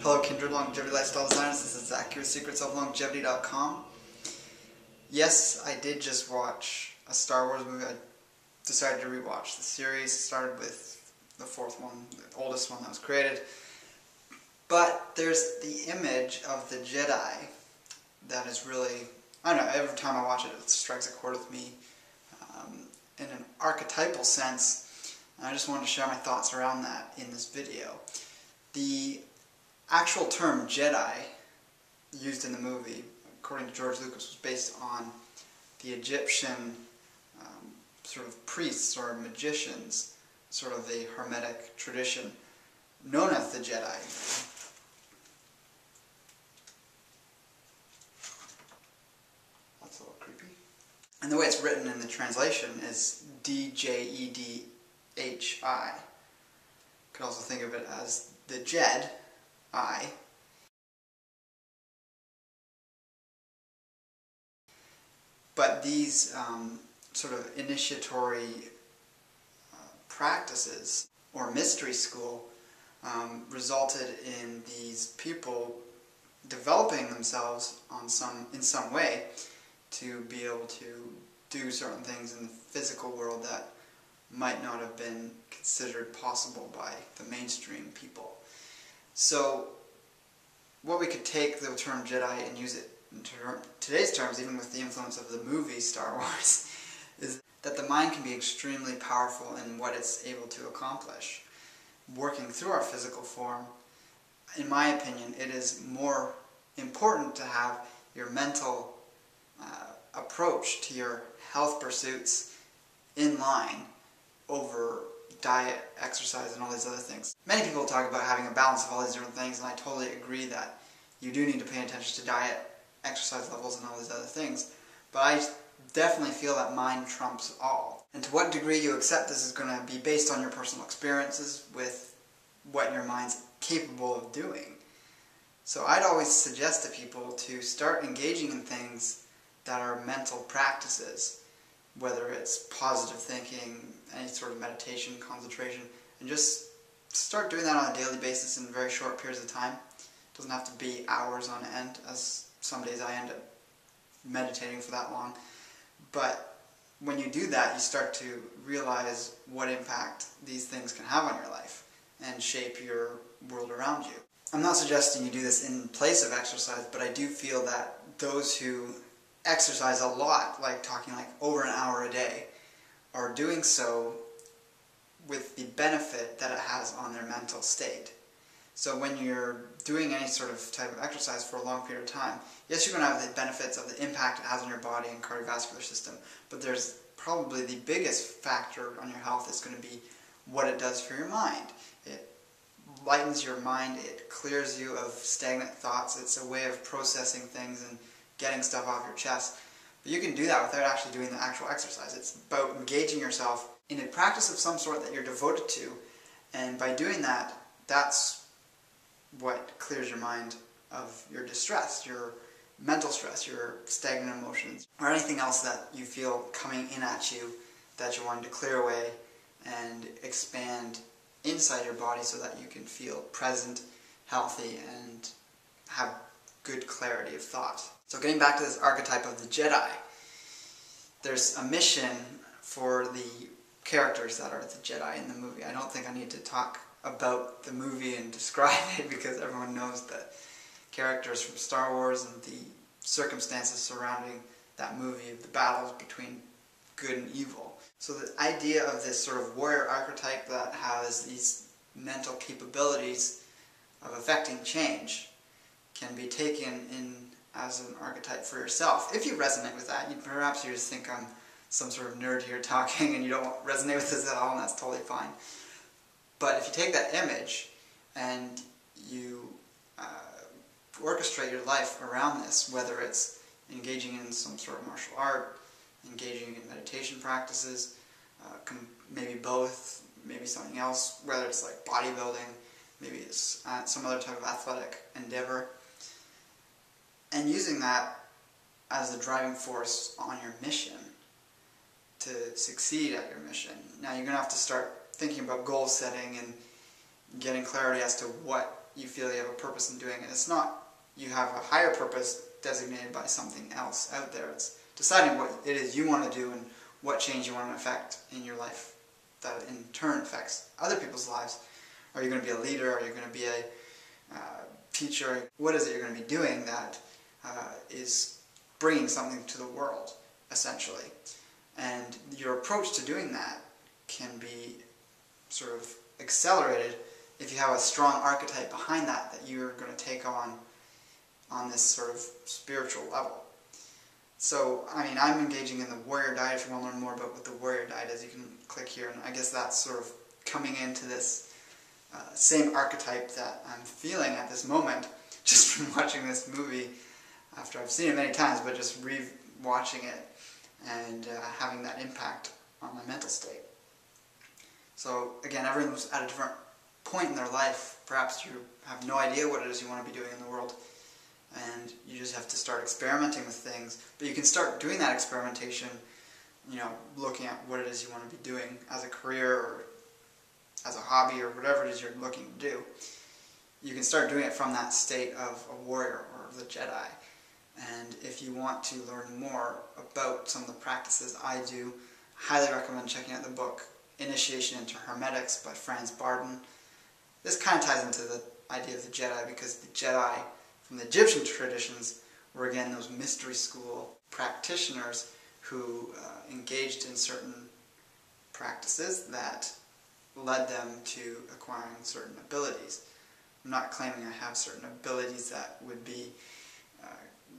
Hello Kindred Longevity Lifestyle Designers, this is Zach, your secretsoflongevity.com. Yes, I did just watch a Star Wars movie. I decided to rewatch the series. Started with the fourth one, the oldest one that was created. But there's the image of the Jedi that is really, I don't know, every time I watch it, it strikes a chord with me in an archetypal sense. And I just wanted to share my thoughts around that in this video. The actual term Jedi used in the movie, according to George Lucas, was based on the Egyptian sort of priests or magicians, sort of the Hermetic tradition, known as the Jedi. That's a little creepy. And the way it's written in the translation is D-J-E-D-H-I. You could also think of it as the Jed, I. But these sort of initiatory practices, or mystery school, resulted in these people developing themselves in some way to be able to do certain things in the physical world that might not have been considered possible by the mainstream people. So what we could take the term Jedi and use it in today's terms, even with the influence of the movie Star Wars, is that the mind can be extremely powerful in what it's able to accomplish. Working through our physical form, in my opinion, it is more important to have your mental approach to your health pursuits in line over diet, exercise, and all these other things. Many people talk about having a balance of all these different things, and I totally agree that you do need to pay attention to diet, exercise levels, and all these other things. But I definitely feel that mind trumps all. And to what degree you accept this is going to be based on your personal experiences with what your mind's capable of doing. So I'd always suggest to people to start engaging in things that are mental practices, whether it's positive thinking, any sort of meditation, concentration, and just start doing that on a daily basis in very short periods of time. It doesn't have to be hours on end, as some days I end up meditating for that long. But when you do that, you start to realize what impact these things can have on your life and shape your world around you. I'm not suggesting you do this in place of exercise, but I do feel that those who exercise a lot, like talking like over an hour a day, are doing so with the benefit that it has on their mental state. So when you're doing any sort of type of exercise for a long period of time, yes, you're going to have the benefits of the impact it has on your body and cardiovascular system, but there's probably the biggest factor on your health is going to be what it does for your mind. It lightens your mind, it clears you of stagnant thoughts, it's a way of processing things and getting stuff off your chest. But you can do that without actually doing the actual exercise. It's about engaging yourself in a practice of some sort that you're devoted to, and by doing that, that's what clears your mind of your distress, your mental stress, your stagnant emotions, or anything else that you feel coming in at you that you're wanting to clear away and expand inside your body so that you can feel present, healthy, and have good clarity of thought. So getting back to this archetype of the Jedi, there's a mission for the characters that are the Jedi in the movie. I don't think I need to talk about the movie and describe it because everyone knows the characters from Star Wars and the circumstances surrounding that movie, the battles between good and evil. So the idea of this sort of warrior archetype that has these mental capabilities of affecting change can be taken in as an archetype for yourself. If you resonate with that, perhaps you just think I'm some sort of nerd here talking and you don't resonate with this at all, and that's totally fine. But if you take that image and you orchestrate your life around this, whether it's engaging in some sort of martial art, engaging in meditation practices, maybe both, maybe something else, whether it's like bodybuilding, maybe it's some other type of athletic endeavor, and using that as the driving force on your mission to succeed at your mission. Now you're going to have to start thinking about goal setting and getting clarity as to what you feel you have a purpose in doing it. It's not you have a higher purpose designated by something else out there. It's deciding what it is you want to do and what change you want to affect in your life that in turn affects other people's lives. Are you going to be a leader? Are you going to be a teacher? What is it you're going to be doing that is bringing something to the world, essentially? And your approach to doing that can be sort of accelerated if you have a strong archetype behind that you're going to take on this sort of spiritual level. So, I mean, I'm engaging in the warrior diet. If you want to learn more about what the warrior diet is, you can click here, and I guess that's sort of coming into this same archetype that I'm feeling at this moment, just from watching this movie after I've seen it many times, but just re-watching it and having that impact on my mental state. So again, everyone's at a different point in their life. Perhaps you have no idea what it is you want to be doing in the world, and you just have to start experimenting with things. But you can start doing that experimentation, you know, looking at what it is you want to be doing as a career or as a hobby or whatever it is you're looking to do. You can start doing it from that state of a warrior or the Jedi. And if you want to learn more about some of the practices I do, I highly recommend checking out the book Initiation into Hermetics by Franz Barden. This kind of ties into the idea of the Jedi, because the Jedi from the Egyptian traditions were again those mystery school practitioners who engaged in certain practices that led them to acquiring certain abilities. I'm not claiming I have certain abilities that would be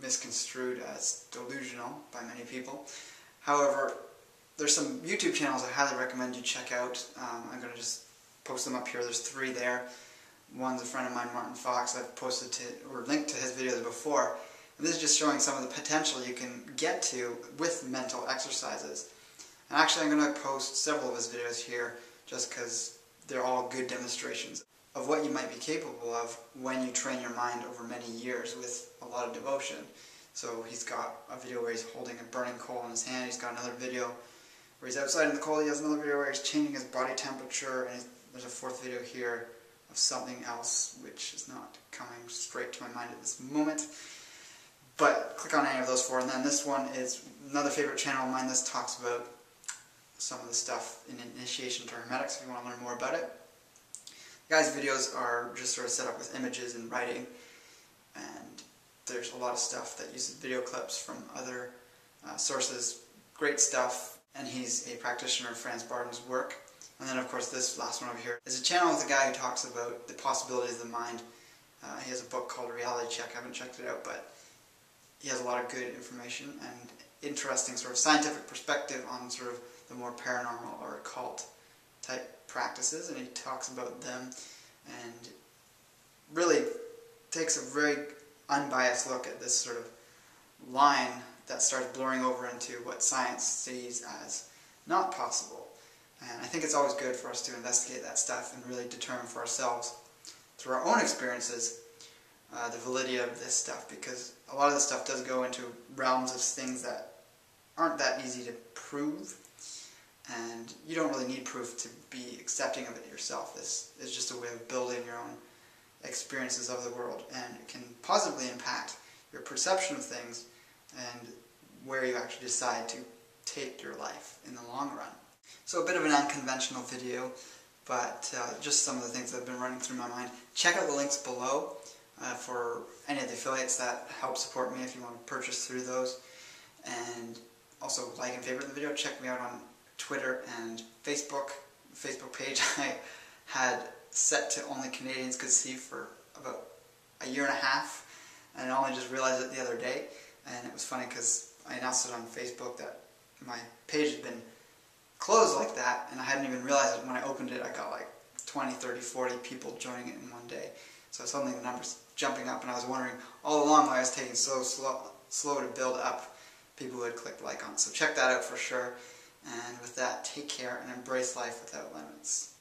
misconstrued as delusional by many people. However, there's some YouTube channels I highly recommend you check out. I'm going to just post them up here. There's 3 there. One's a friend of mine, Martin Fox. I've posted to or linked to his videos before. And this is just showing some of the potential you can get to with mental exercises. And actually I'm going to post several of his videos here just because they're all good demonstrations of what you might be capable of when you train your mind over many years with a lot of devotion. So he's got a video where he's holding a burning coal in his hand. He's got another video where he's outside in the cold. He has another video where he's changing his body temperature. And there's a 4th video here of something else which is not coming straight to my mind at this moment. But click on any of those 4. And then this one is another favorite channel of mine. This talks about some of the stuff in Initiation to Hermetics if you want to learn more about it. The guy's videos are just sort of set up with images and writing, and there's a lot of stuff that uses video clips from other sources. Great stuff, and he's a practitioner of Franz Barden's work. And then of course this last one over here is a channel with a guy who talks about the possibilities of the mind. He has a book called Reality Check. I haven't checked it out, but he has a lot of good information and interesting sort of scientific perspective on sort of the more paranormal or occult type practices, and he talks about them and really takes a very unbiased look at this sort of line that starts blurring over into what science sees as not possible. And I think it's always good for us to investigate that stuff and really determine for ourselves through our own experiences the validity of this stuff, because a lot of this stuff does go into realms of things that aren't that easy to prove, and you don't really need proof to be accepting of it yourself. This is just a way of building your own experiences of the world, and it can positively impact your perception of things and where you actually decide to take your life in the long run. So a bit of an unconventional video, but just some of the things that have been running through my mind. Check out the links below for any of the affiliates that help support me if you want to purchase through those. And also like and favorite the video. Check me out on Twitter and Facebook. The Facebook page I had set to only Canadians could see for about a year and a half, and I only just realized it the other day. And it was funny because I announced it on Facebook that my page had been closed like that, and I hadn't even realized it. When I opened it, I got like 20, 30, 40 people joining it in one day. So suddenly the numbers jumping up, and I was wondering all along why I was taking so slow to build up people who had clicked like on it. So check that out for sure. And with that, take care and embrace life without limits.